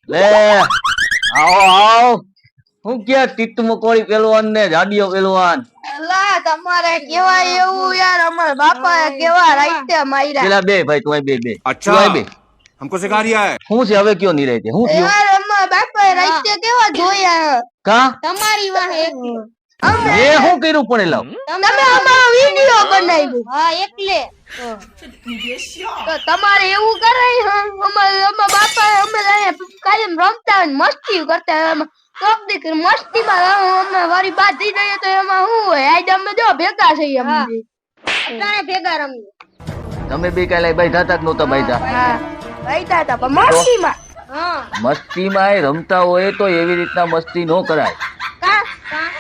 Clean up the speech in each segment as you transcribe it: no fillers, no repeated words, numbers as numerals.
લે આવો આવો હું કે ટીટ મકોડી પેલવાન ને જાડિયો પેલવાન અલા તમારે કેવાય એવું યાર અમારા બાપા કેવા રાઈતે માર્યા પેલા બે ભાઈ તું બે બે अच्छा તું બે हमको सिखा रिया है હું છે હવે કયો નહીં રહે હું થયું યાર અમારા બાપા રાઈતે કેવા જોયા કા તમારી વાહે અમે એ હું કર્યું પણ લાવ તમે અમારો વિડિયો બનાવ્યો હા એટલે તો તમારે એવું કરાય અમારા બાપા અમે કાયમ રમતા હોય ને મસ્તી કરતા હોય એમાં કોક દીકરી મસ્તીમાં અમે વારી બાજી જઈએ તો એમાં શું હોય આજ અમે જો ભેગા છીએ અમે અત્યારે ભેગા રમીએ તમે બે કાલે ભાઈ થતા જ નહોતા ભાઈ હા ભાઈતા હતા પણ મસ્તીમાં હા મસ્તીમાં રમતા હોય તો એવી રીતના મસ્તી ન કરાય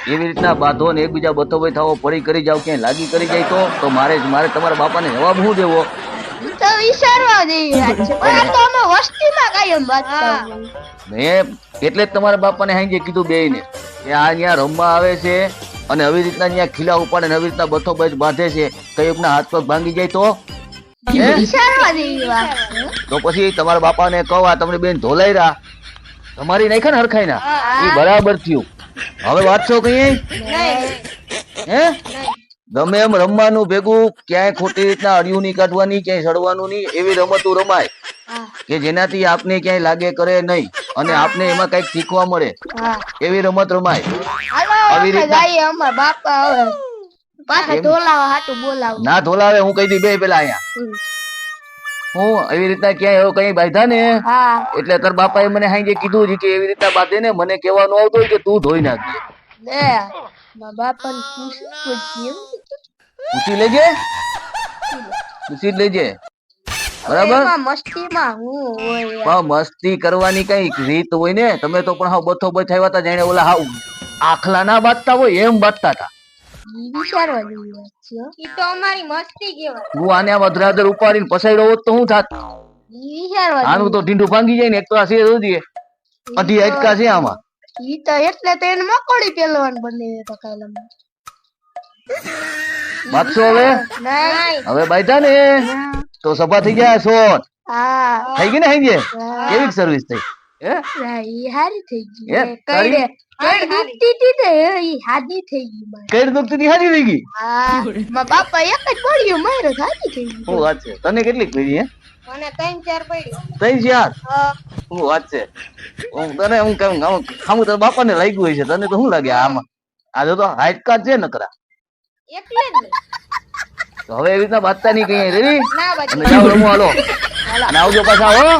એવી રીતના બાંધો ને એકબીજા બતો ભાઈ થાવો પડી કરી જાવ ક્યાંય લાગી કરી જાય તો મારે તમારા બાપાને જવાબ શું દેવો તો વિચારવા જેવી વાત છે પણ આ તો અમે વસ્તીમાં કાયમ વાત મેં એટલે જ તમારા બાપાને હાંજે કીધું બેયને કે આ અહીંયા રમવા આવે છે અને આવી રીતના અહીંયા ખીલા ઉપાડે ને આવી રીતના બથો બચ બાંધે છે કઈ એકના હાથ પગ ભાંગી જાય તો વિચારવા જેવી વાત તો પછી તમારા બાપાને કહો આ તમને બેન ધોલાઈ રહ્યા તમારી નાખ્યા ને હરખાઈ ના એ બરાબર થયું હવે વાત છો કઈ હે ગમે એમ રમવાનું ભેગું ક્યાંય ખોટી રીતના અડિયું નહીં કાઢવાની ક્યાંય સડવાનું નહીં એવી રમતો રમાય કે જેનાથી આપને ક્યાંય લાગે કરે નહીં અને આપને એમાં કઈક શીખવા મળે એવી રમત રમાય આવી રીતના અમારા બાપા હવે પાછા ઢોલાવા હાટું બોલાવ ના ધોલાવે હું કહી દી બે પેલા અહીંયા હું એવી રીતના ક્યાંય એવું કઈ બાંધા ને હા એટલે તાર બાપાએ મને હાંજે કીધું છે કે એવી રીતના બાંધે ને મને કહેવાનું આવતું હોય કે તું ધોઈ નાખજે લે મારા બાપાને પૂછ્યું પૂછી લેજે પૂછી જ લેજે બરાબર એમાં મસ્તીમાં હું હોય પણ મસ્તી કરવાની કઈ રીત હોય ને તમે તો પણ હાવ બથો બચાવ્યા હતા જાણે ઓલા હાવ આખલા ના બાંધતા હોય એમ બાંધતા હતા વિચારવા જેવી વાત છે ઈ તો અમારી મસ્તી કહેવાય તું આને આ વધરાદર ઉપાડીને પસાડ્યો હોત તો શું થાત વિચારવા આનું તો ઢીંડું ભાંગી જાય ને એક તો આ છે જોઈએ અઢી અટકા છે આમાં ઈ તો એટલે તો એને મકોડી પેલવાન બને તો કાલે બાદશો હવે નહીં હવે બાંધ્યા ને તો સભા થઈ ગયા શોટ હા થઈ ગઈ ને હાંજે કેવી સર્વિસ થઈ હે ઈ હારી થઈ ગઈ હે? કઈડે કઈ દુખતી હતી ને ઈ હાજી થઈ ગઈ મારી. કઈ દુખતી હતી હાજી થઈ ગઈ હા મારા બાપા એક જ પડ્યું માર્યો હાજી થઈ ગઈ શું વાત છે તને કેટલી કરી હે મને 3-4 પડ્યું ત્રણ ચાર શું વાત છે હું તને હું કેમ ખામું તારા બાપાને લાગ્યું હોય છે તને તો શું લાગે આમાં આજે તો હાઈટ કાર્ડ છે નકરા એટલે જ ને. તો હવે એવી રીતના બાંધતા નહીં કઈ રેડી ના બાજુ અને જાઓ રમો હાલો અને આવજો પાછા હો